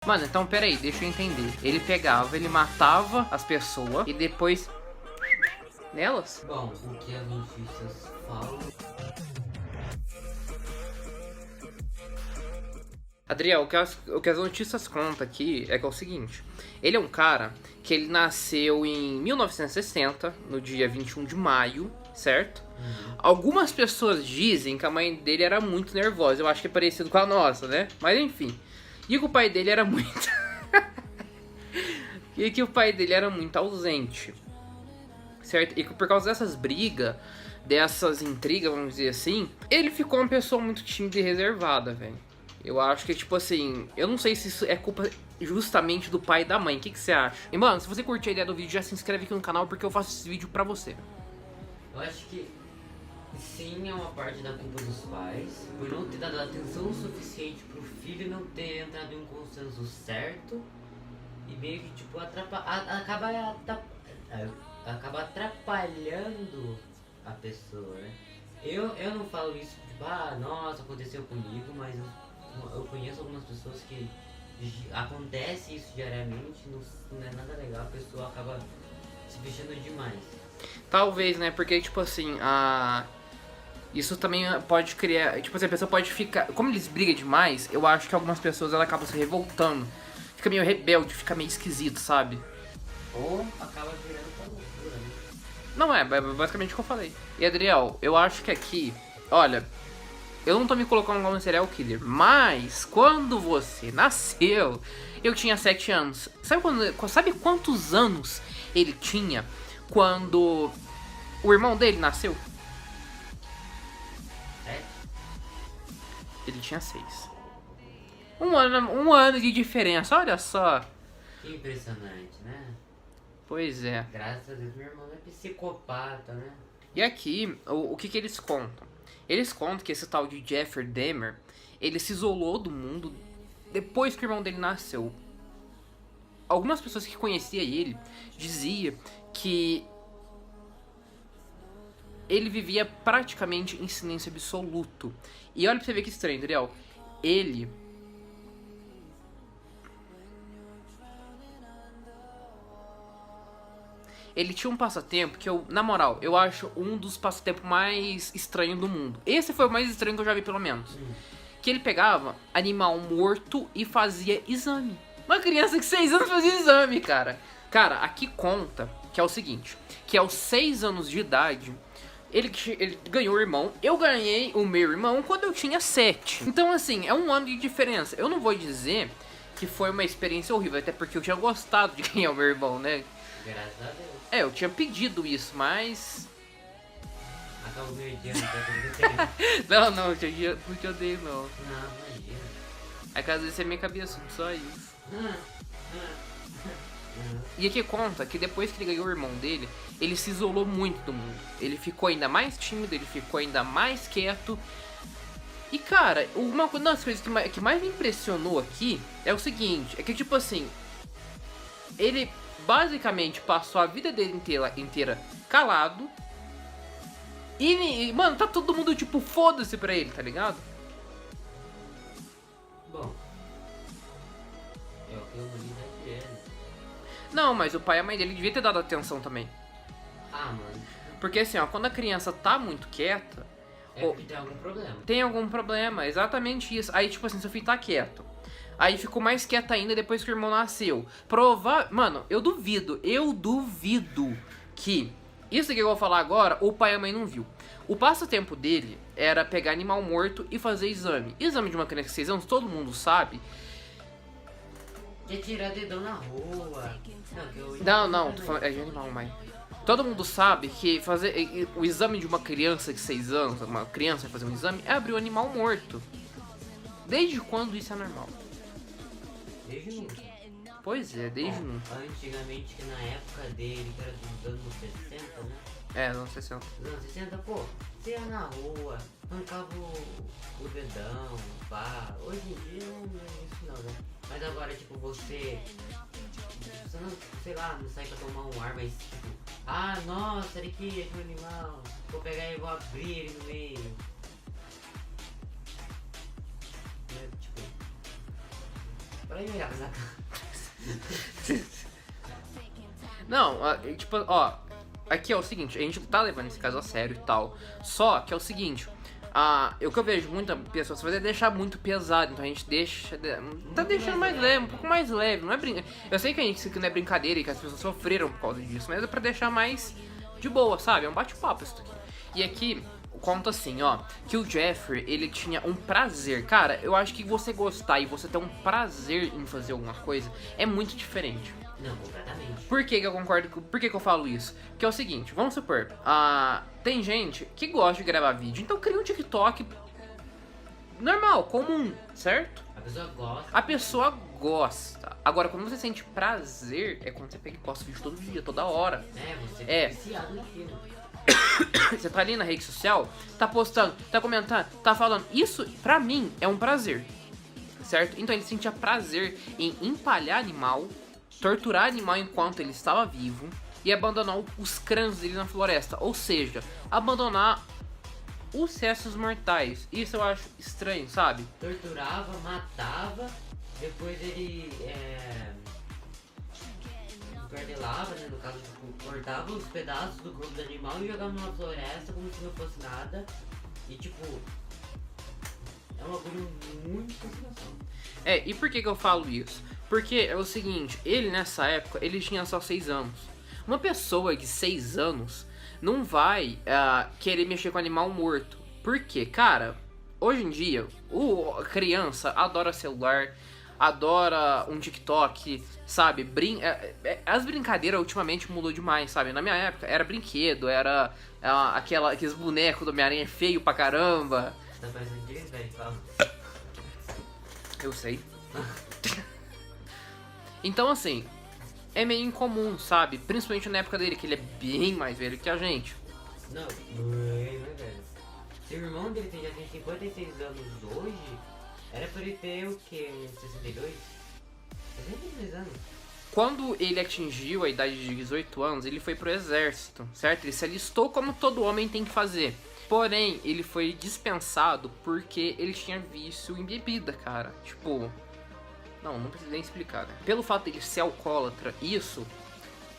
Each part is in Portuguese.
Mano, então peraí, deixa eu entender. Ele pegava, ele matava as pessoas e depois... nelas? Bom, o que as notícias falam... Adriel, o que as notícias contam aqui é que é o seguinte. Ele é um cara que ele nasceu em 1960, no dia 21 de maio, certo? Algumas pessoas dizem que a mãe dele era muito nervosa. Eu acho que é parecido com a nossa, né? Mas enfim. E que o pai dele era muito... e que o pai dele era muito ausente. Certo? E que por causa dessas brigas, dessas intrigas, vamos dizer assim, ele ficou uma pessoa muito tímida e reservada, velho. Eu acho que, tipo assim, eu não sei se isso é culpa justamente do pai e da mãe. O que você acha? E, mano, se você curtir a ideia do vídeo, já se inscreve aqui no canal porque eu faço esse vídeo pra você. Eu acho que sim, é uma parte da culpa dos pais, por não ter dado atenção suficiente pro filho não ter entrado em um consenso certo e meio que, tipo, acaba atrapalhando a pessoa, né? Eu não falo isso, tipo, ah, nossa, aconteceu comigo, mas eu conheço algumas pessoas que acontece isso diariamente, não é nada legal, a pessoa acaba se fechando demais. Talvez, né? Porque, tipo assim, isso também pode criar... Tipo assim, a pessoa pode ficar... Como eles brigam demais, eu acho que algumas pessoas ela acabam se revoltando. Fica meio rebelde, fica meio esquisito, sabe? Ou acaba virando pra loucura, né? Não é basicamente o que eu falei. E, Adriel, eu acho que aqui... Olha, eu não tô me colocando como serial killer, mas quando você nasceu, eu tinha 7 anos. Sabe quantos anos ele tinha quando o irmão dele nasceu? 7? Ele tinha 6. Um ano de diferença, olha só. Que impressionante, né? Pois é. Graças a Deus meu irmão não é psicopata, né? E aqui, o que eles contam? Eles contam que esse tal de Jeffrey Dahmer, ele se isolou do mundo depois que o irmão dele nasceu. Algumas pessoas que conheciam ele diziam que ele vivia praticamente em silêncio absoluto. E olha pra você ver que estranho, Adriel. Ele tinha um passatempo que eu, na moral, eu acho um dos passatempos mais estranhos do mundo. Esse foi o mais estranho que eu já vi, pelo menos. Que ele pegava animal morto e fazia exame. Uma criança de 6 anos fazia exame, cara. Cara, aqui conta que é o seguinte, que aos 6 anos de idade, ele ganhou o irmão. Eu ganhei o meu irmão quando eu tinha 7. Então, assim, é um ano de diferença. Eu não vou dizer que foi uma experiência horrível, até porque eu tinha gostado de ganhar o meu irmão, né? Graças a Deus. É, eu tinha pedido isso, mas... Acabou meio dia, não tá tudo não, eu não te odeio, não. Não, imagina. É que às vezes você é meio cabeçudo, só isso. E aqui conta que depois que ele ganhou o irmão dele, ele se isolou muito do mundo. Ele ficou ainda mais tímido, ele ficou ainda mais quieto. E cara, uma das coisas que mais me impressionou aqui é o seguinte, é que tipo assim, ele basicamente passou a vida dele inteira calado. E, mano, tá todo mundo tipo, foda-se pra ele, tá ligado? Bom, é o que a humanidade é, né? Não, mas o pai e a mãe dele devia ter dado atenção também. Ah, mano. Porque assim, ó, quando a criança tá muito quieta... É porque tem algum problema. Tem algum problema, exatamente isso. Aí, tipo assim, seu filho tá quieto. Aí ficou mais quieto ainda depois que o irmão nasceu. Mano, eu duvido que... Isso que eu vou falar agora, o pai e a mãe não viu. O passatempo dele era pegar animal morto e fazer exame. Exame de uma criança de 6 anos, todo mundo sabe. Quer tirar dedão na rua. Não, tô falando, é de animal, mãe. Todo mundo sabe que fazer o exame de uma criança de 6 anos, uma criança vai fazer um exame, é abrir um animal morto. Desde quando isso é normal? Desde nunca. Pois é, desde nunca. Antigamente, que na época dele, que era dos anos 60, né? É, anos 60. Nos anos 60, pô, você ia na rua, arrancava o dedão, pá. Hoje em dia não é isso não, né? Mas agora, tipo, você não, sei lá, não sai pra tomar um ar, mas tipo, ah, nossa, olha aqui, é um animal, vou pegar e vou abrir ele no meio. Né? Tipo, pra e olhava essa cara. Não, tipo, ó, aqui é o seguinte, a gente tá levando esse caso a sério e tal, só que é o seguinte, o que eu vejo muita pessoas fazer é deixar muito pesado, então a gente deixa, tá deixando mais leve, um pouco mais leve, não é eu sei que isso aqui não é brincadeira e que as pessoas sofreram por causa disso, mas é pra deixar mais de boa, sabe, é um bate-papo isso aqui. E aqui, conta assim, ó, que o Jeffrey, ele tinha um prazer, cara, eu acho que você gostar e você ter um prazer em fazer alguma coisa é muito diferente. Não, completamente. Por que eu concordo? Por que eu falo isso? Que é o seguinte, vamos supor, tem gente que gosta de gravar vídeo, então cria um TikTok normal, comum, certo? A pessoa gosta. A pessoa gosta. Agora, quando você sente prazer, é quando você pega e posta vídeo todo dia, toda hora. Você É. viciado naquilo. Você tá ali na rede social, tá postando, tá comentando, tá falando. Isso, pra mim, é um prazer, certo? Então ele sentia prazer em empalhar animal, torturar animal enquanto ele estava vivo e abandonar os crânios dele na floresta. Ou seja, abandonar os restos mortais. Isso eu acho estranho, sabe? Torturava, matava, depois ele escardelava, né? No caso, tipo, cortava os pedaços do corpo do animal e jogava numa floresta como se não fosse nada. E tipo, é uma coisa muito fascinação. E por que eu falo isso? Porque é o seguinte, ele nessa época, ele tinha só 6 anos. Uma pessoa de 6 anos não vai querer mexer com animal morto. Por quê? Cara, hoje em dia, a criança adora celular, adora um TikTok, sabe? As brincadeiras ultimamente mudou demais, sabe? Na minha época era brinquedo, era aqueles bonecos do Homem-Aranha feio pra caramba. Tá parecendo que eles velho falam. Eu sei. Então, assim, é meio incomum, sabe? Principalmente na época dele, que ele é bem mais velho que a gente. Não é velho. Se o irmão dele já tem 56 anos hoje, era pra ele ter o quê? Uns 62? 62 anos. Quando ele atingiu a idade de 18 anos, ele foi pro exército, certo? Ele se alistou como todo homem tem que fazer. Porém, ele foi dispensado porque ele tinha vício em bebida, cara. Tipo... Não precisa nem explicar, né? Pelo fato de ele ser alcoólatra, isso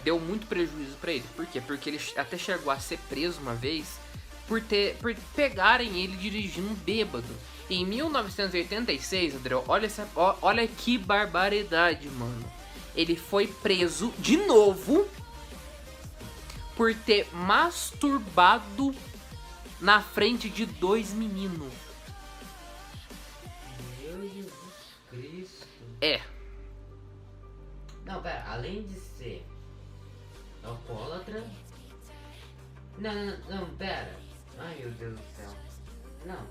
deu muito prejuízo pra ele. Por quê? Porque ele até chegou a ser preso uma vez por pegarem ele dirigindo bêbado. Em 1986, André, olha que barbaridade, mano. Ele foi preso de novo por ter masturbado na frente de 2 meninos. Meu Jesus Cristo. Não, pera, além de ser alcoólatra... Não, pera. Ai, meu Deus do céu. Não.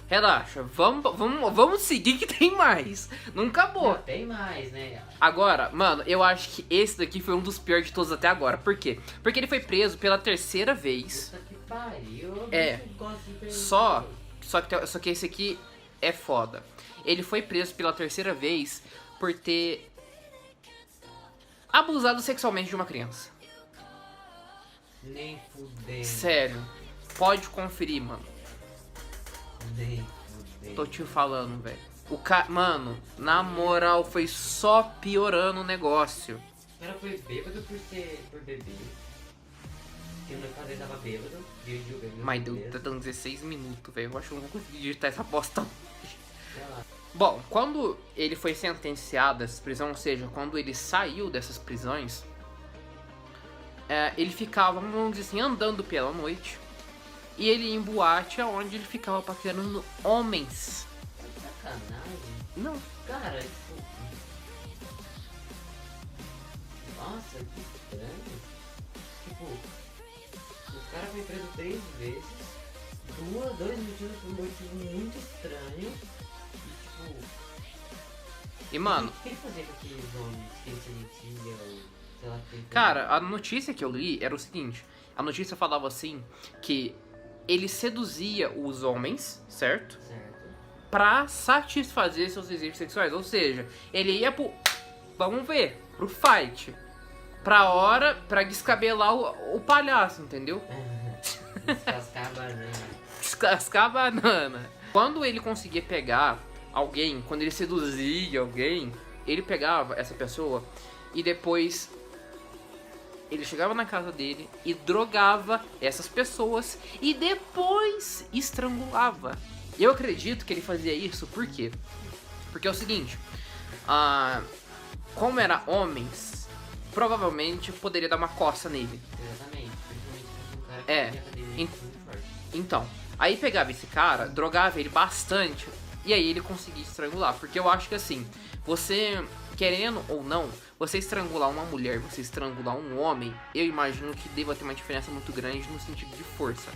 Relaxa, vamos seguir que tem mais. Não acabou. Não, tem mais, né? Agora, mano, eu acho que esse daqui foi um dos piores de todos até agora. Por quê? Porque ele foi preso pela 3ª vez. Puta que pariu. Só que esse aqui é foda. Ele foi preso pela 3ª vez por ter abusado sexualmente de uma criança. Nem fudendo. Sério. Pode conferir, mano. Nem fudendo. Tô te falando, velho. Mano, na moral, foi só piorando o negócio. O cara foi bêbado por beber. Porque no caso ele tava bêbado. Dirigiu bêbado. Mas tá dando 16 minutos, velho. Eu acho que eu não vou conseguir digitar essa bosta. Sei lá. Bom, quando ele foi sentenciado a essa prisão, ou seja, quando ele saiu dessas prisões, ele ficava, vamos dizer assim, andando pela noite. E ele ia em boate onde ele ficava paquerando homens. Sacanagem. Não. Cara, tipo... Nossa, que estranho. Tipo, o cara foi preso 3 vezes. 2 motivos por um motivo muito estranho. E tipo... E mano... O que ele fazia com aqueles homens que ele se metia, ou sei lá o que ele fazia? Cara, a notícia que eu li era o seguinte. A notícia falava assim, que ele seduzia os homens, certo? Certo. Pra satisfazer seus desejos sexuais. Ou seja, ele ia pro... Vamos ver, pro fight. Pra descabelar o palhaço, entendeu? Descascar a banana. Descascar a banana. Quando ele conseguia pegar alguém, quando ele seduzia alguém, ele pegava essa pessoa e depois ele chegava na casa dele e drogava essas pessoas e depois estrangulava. Eu acredito que ele fazia isso, por quê? Porque é o seguinte, como era homens, provavelmente poderia dar uma coça nele. Exatamente, principalmente se um cara que É, fazia academia muito forte. Então, aí pegava esse cara, drogava ele bastante e aí ele conseguia estrangular. Porque eu acho que assim, você, querendo ou não, você estrangular uma mulher, você estrangular um homem, eu imagino que deva ter uma diferença muito grande no sentido de força.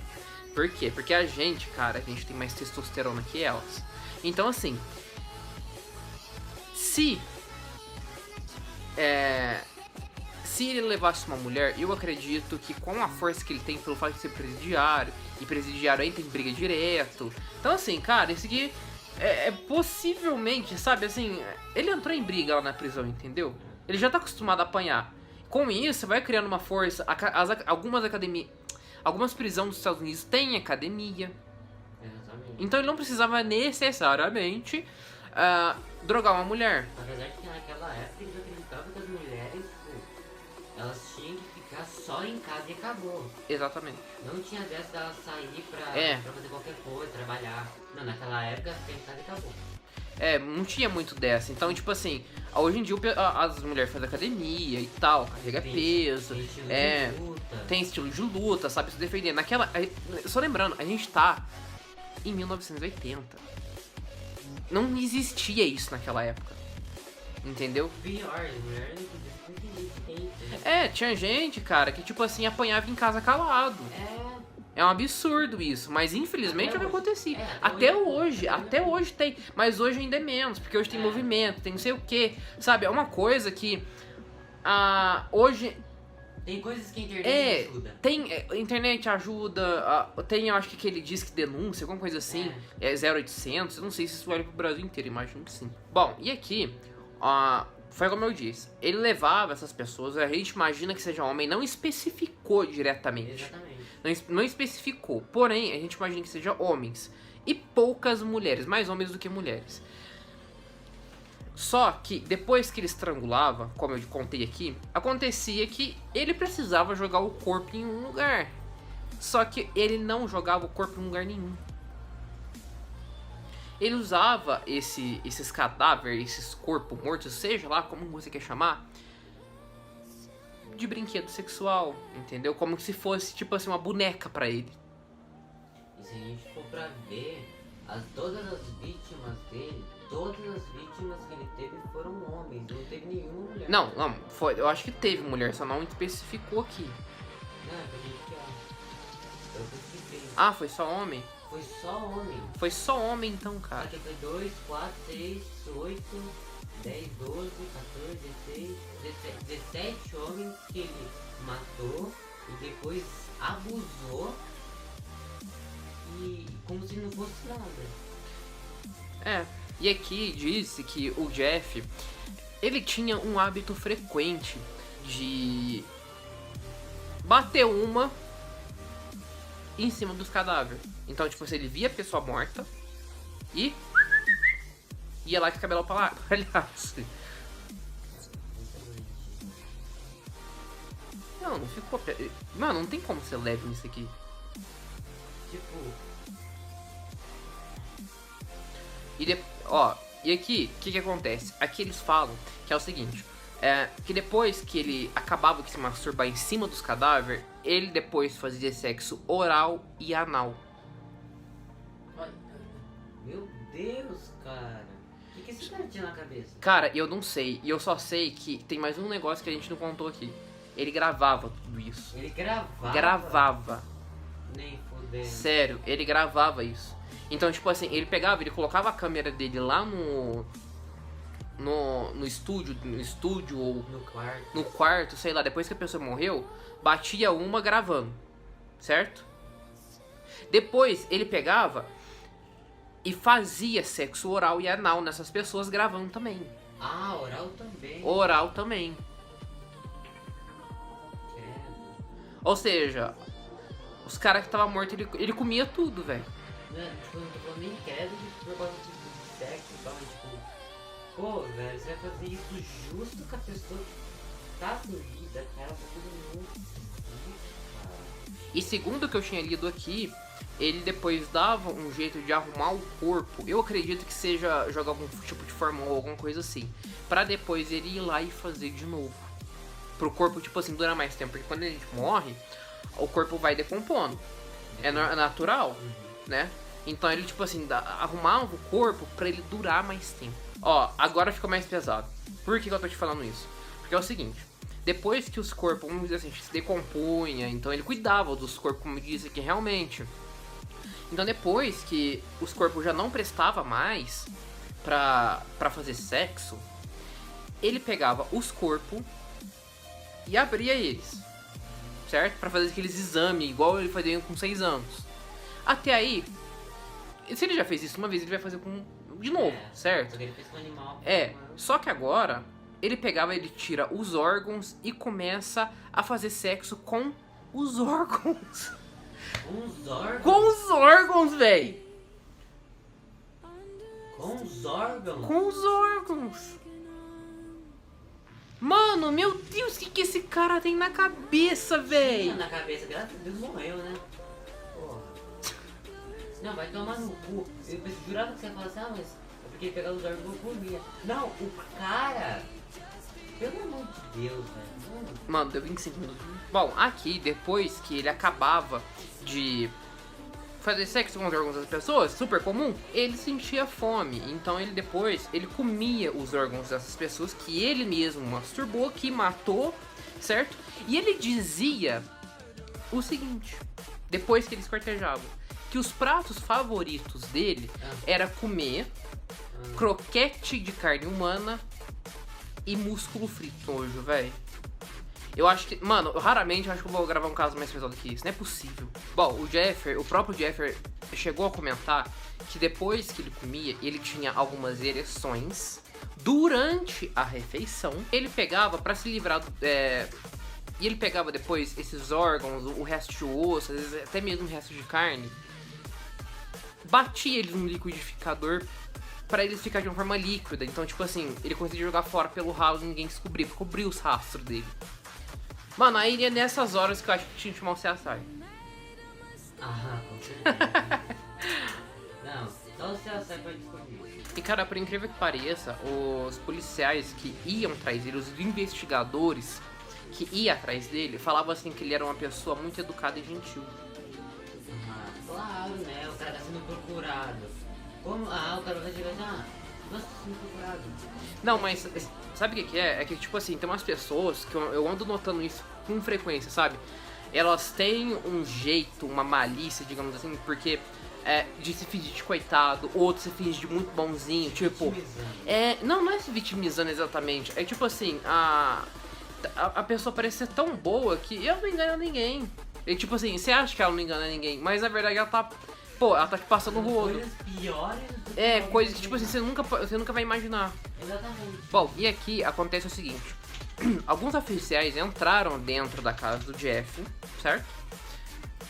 Por quê? Porque a gente, cara, a gente tem mais testosterona que elas. Então assim, se ele levasse uma mulher, eu acredito que com a força que ele tem pelo fato de ser presidiário, e presidiário aí tem briga direto. Então assim, cara, esse aqui possivelmente, sabe, assim, ele entrou em briga lá na prisão, entendeu? Ele já tá acostumado a apanhar. Com isso, vai criando uma força. Algumas prisões dos Estados Unidos têm academia. Exatamente. Então ele não precisava necessariamente drogar uma mulher. Apesar de que naquela época eles acreditavam que as mulheres, tipo, elas tinham que ficar só em casa e acabou. Exatamente. Não tinha dessa delas sair pra fazer qualquer coisa, trabalhar. Não, naquela época ficar em casa e acabou. Não tinha muito dessa. Então, tipo assim, hoje em dia as mulheres fazem academia e tal, carrega peso. Tem estilo de luta. Tem estilo de luta, sabe se defender. Só lembrando, a gente tá em 1980. Não existia isso naquela época. Entendeu? Pior, as mulheres não podiam ter. Tinha gente, cara, que tipo assim, apanhava em casa calado. É um absurdo isso, mas infelizmente é o que acontecia. Até hoje tem, mas hoje ainda é menos, porque hoje tem movimento, tem não sei o que, sabe? É uma coisa que hoje tem coisas que a internet ajuda. A internet ajuda, tem, eu acho que ele diz que denúncia, alguma coisa assim, 0800, eu não sei se isso vale pro Brasil inteiro, imagino que sim. Bom, e aqui, foi como eu disse, ele levava essas pessoas, a gente imagina que seja homem, não especificou diretamente. Exatamente. Não especificou, porém, a gente imagina que seja homens. E poucas mulheres, mais homens do que mulheres. Só que depois que ele estrangulava, como eu contei aqui, acontecia que ele precisava jogar o corpo em um lugar. Só que ele não jogava o corpo em lugar nenhum. Ele usava esses cadáveres, esses corpos mortos, seja lá como você quer chamar, de brinquedo sexual, entendeu? Como se fosse, tipo assim, uma boneca pra ele. E se a gente for pra ver, todas as vítimas dele, todas as vítimas que ele teve foram homens, não teve nenhuma mulher. Não, eu acho que teve mulher, só não especificou aqui. Não, é pra gente que eu pesquisei. Foi só homem? Foi só homem. Foi só homem então, cara. Aqui foi 2, 4, 6, 8, 10, 12, 14, 16, 17 homens que ele matou e depois abusou e como se não fosse nada. E aqui disse que o Jeff, ele tinha um hábito frequente de bater uma em cima dos cadáveres. Então, tipo, se ele via a pessoa morta e ia lá com o cabelo palhaço. Não ficou... Mano, não tem como ser leve nisso aqui. Tipo... E aqui, o que acontece? Aqui eles falam que é o seguinte... que depois que ele acabava de se masturbar em cima dos cadáveres, ele depois fazia sexo oral e anal. Meu Deus, cara. O que esse cara tinha na cabeça? Cara, eu não sei. E eu só sei que tem mais um negócio que a gente não contou aqui. Ele gravava tudo isso. Ele gravava? Gravava. Nem fudendo. Sério, ele gravava isso. Então, tipo assim, ele colocava a câmera dele lá no estúdio ou no quarto, sei lá, depois que a pessoa morreu, batia uma gravando, certo? Depois ele pegava e fazia sexo oral e anal nessas pessoas gravando também. Oral também. Oral também. Ou seja, os caras que estavam mortos, ele comia tudo, velho. Não, tipo, eu não tô falando nem credo por causa de sexo e tal, tipo... Pô, velho, você vai fazer isso justo com a pessoa que tá sem vida, cara, tá todo mundo. E segundo o que eu tinha lido aqui, ele depois dava um jeito de arrumar o corpo. Eu acredito que seja jogar algum tipo de formol ou alguma coisa assim. Pra depois ele ir lá e fazer de novo. Pro corpo, tipo assim, durar mais tempo. Porque quando a gente morre, o corpo vai decompondo. É natural, né? Então ele, tipo assim, arrumava o corpo pra ele durar mais tempo. Ó, agora fica mais pesado. Por que eu tô te falando isso? Porque é o seguinte. Depois que os corpos, vamos dizer assim, se decompunha, então ele cuidava dos corpos, como eu disse aqui, realmente. Então depois que os corpos já não prestavam mais pra fazer sexo, ele pegava os corpos e abria eles, certo? Pra fazer aqueles exames, igual ele fazia com 6 anos. Até aí, se ele já fez isso uma vez, ele vai fazer de novo, certo? Ele fez com animal. Só que agora, ele pegava, ele tira os órgãos e começa a fazer sexo com os órgãos. Com os órgãos? Com os órgãos, véi! Com os órgãos? Com os órgãos! Mano, meu Deus, o que esse cara tem na cabeça, véi? Na cabeça, graças a Deus morreu, né? Porra. Não, vai tomar no cu. Eu jurava que você ia falar assim, mas é porque pegar os órgãos eu comia. Não, o cara... Pelo amor de Deus, velho. Mano, deu 25 minutos. Bom, aqui, depois que ele acabava de fazer sexo com os órgãos das pessoas, super comum, ele sentia fome. Então ele depois, ele comia os órgãos dessas pessoas que ele mesmo masturbou, que matou, certo? E ele dizia o seguinte, depois que ele esquartejava, que os pratos favoritos dele era comer croquete de carne humana e músculo frito hoje, velho. Eu acho que, mano, eu raramente acho que eu vou gravar um caso mais pesado que isso, não é possível. Bom, o próprio Jeffer chegou a comentar que depois que ele comia, ele tinha algumas ereções durante a refeição. Ele pegava pra se livrar e ele pegava depois esses órgãos, o resto de osso, às vezes até mesmo o resto de carne, batia eles no liquidificador pra eles ficarem de uma forma líquida. Então, tipo assim, ele conseguia jogar fora pelo ralo e ninguém descobria, pra cobrir os rastros dele. Mano, aí é nessas horas que eu acho que tinha que chamar o CSI. Ah, com certeza. Não, só o CSI pode descobrir. E cara, por incrível que pareça, os policiais que iam atrás dele, os investigadores que iam atrás dele, falavam assim que ele era uma pessoa muito educada e gentil. Ah, claro, né? O cara tá sendo procurado. Como? Ah, o cara vai chegar já. Nossa, tá sendo procurado. Não, mas sabe o que é? É que, tipo assim, tem umas pessoas que eu ando notando isso com frequência, sabe? Elas têm um jeito, uma malícia, digamos assim, porque de se fingir de coitado, outro se finge de muito bonzinho, tipo... Não é se vitimizando exatamente, é tipo assim, a pessoa parece ser tão boa que eu não engano ninguém. E tipo assim, você acha que ela não engana ninguém, mas na verdade ela tá... Pô, ela tá te passando o rodo. Coisas piores do que Coisas que, tipo assim, você nunca vai imaginar. Exatamente. Bom, e aqui acontece o seguinte. Alguns oficiais entraram dentro da casa do Jeff, certo?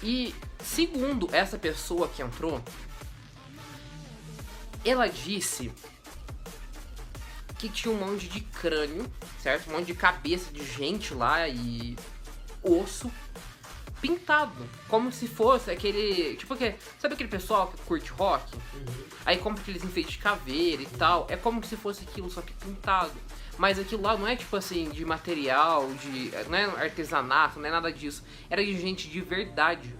E, segundo essa pessoa que entrou, ela disse que tinha um monte de crânio, certo? Um monte de cabeça de gente lá e osso pintado, como se fosse aquele, tipo, sabe aquele pessoal que curte rock? Aí compra aqueles enfeites de caveira e tal, é como se fosse aquilo, só que pintado. Mas aquilo lá não é tipo assim, de material, não é artesanato, não é nada disso. Era de gente de verdade.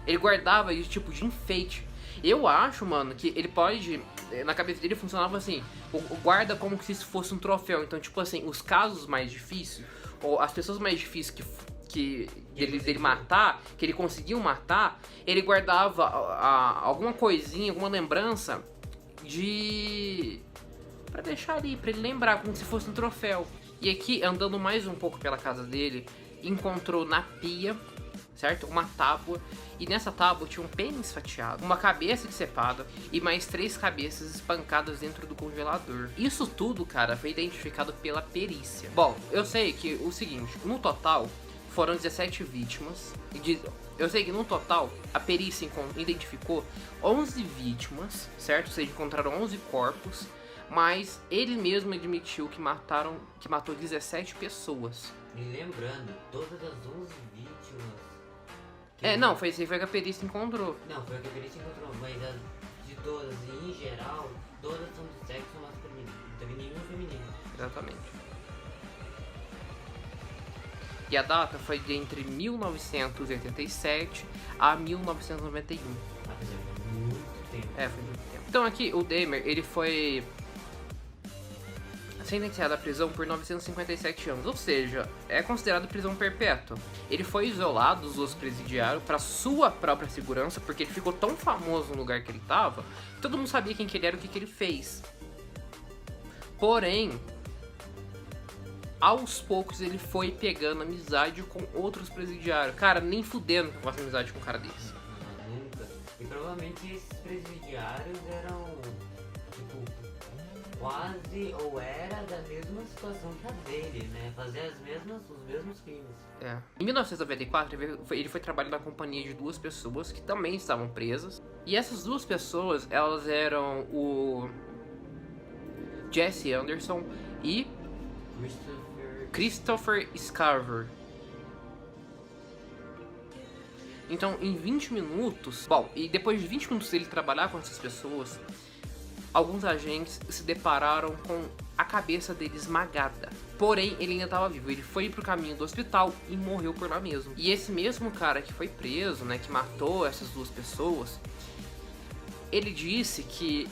Ele guardava isso tipo de enfeite. Eu acho, mano, que ele pode, na cabeça dele funcionava assim, o guarda como se isso fosse um troféu. Então, tipo assim, os casos mais difíceis, ou as pessoas mais difíceis dele matar, que ele conseguiu matar, ele guardava alguma coisinha, alguma lembrança pra deixar ali, pra ele lembrar, como se fosse um troféu. E aqui, andando mais um pouco pela casa dele, encontrou na pia, certo? Uma tábua, e nessa tábua tinha um pênis fatiado, uma cabeça decepada e mais 3 cabeças espancadas dentro do congelador. Isso tudo, cara, foi identificado pela perícia. Bom, eu sei que o seguinte, no total foram 17 vítimas. Eu sei que no total a perícia identificou 11 vítimas, certo? Ou seja, encontraram 11 corpos, mas ele mesmo admitiu que matou 17 pessoas. E lembrando, todas as 11 vítimas... Não, foi que a perícia encontrou. Não, foi a que a perícia encontrou, mas de todas, e em geral, todas são do sexo masculino. Não teve nenhuma feminina. Exatamente. E a data foi de entre 1987 a 1991. Apesar de muito tempo. Foi muito tempo. Então aqui, o Dahmer, ele foi sentenciado à prisão por 957 anos, ou seja, é considerado prisão perpétua. Ele foi isolado dos outros presidiários para sua própria segurança, porque ele ficou tão famoso no lugar que ele estava, todo mundo sabia quem que ele era e o que ele fez. Porém, aos poucos ele foi pegando amizade com outros presidiários. Cara, nem fudendo que eu faço amizade com um cara desse. Nunca. E provavelmente esses presidiários eram, tipo, quase ou era da mesma situação que a dele, né? Fazer os mesmos crimes. Em 1994, ele foi trabalhar na companhia de duas pessoas que também estavam presas. E essas duas pessoas, elas eram o Jesse Anderson e Christopher Scarver. Então, em 20 minutos... Bom, e depois de 20 minutos dele trabalhar com essas pessoas, alguns agentes se depararam com a cabeça dele esmagada. Porém, ele ainda estava vivo. Ele foi pro caminho do hospital e morreu por lá mesmo. E esse mesmo cara que foi preso, né, que matou essas duas pessoas, ele disse que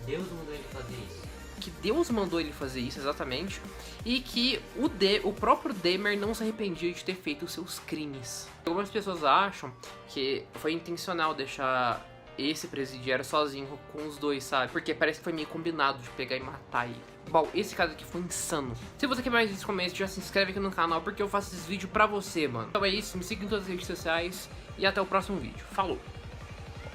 Deus mandou ele fazer isso. Que Deus mandou ele fazer isso, exatamente. E que o próprio Dahmer não se arrependia de ter feito os seus crimes. Algumas pessoas acham que foi intencional deixar esse presidiário sozinho com os dois, sabe? Porque parece que foi meio combinado de pegar e matar ele. Bom, esse caso aqui foi insano. Se você quer mais vídeos como esse, já se inscreve aqui no canal, porque eu faço esses vídeos pra você, mano. Então é isso, me siga em todas as redes sociais e até o próximo vídeo. Falou!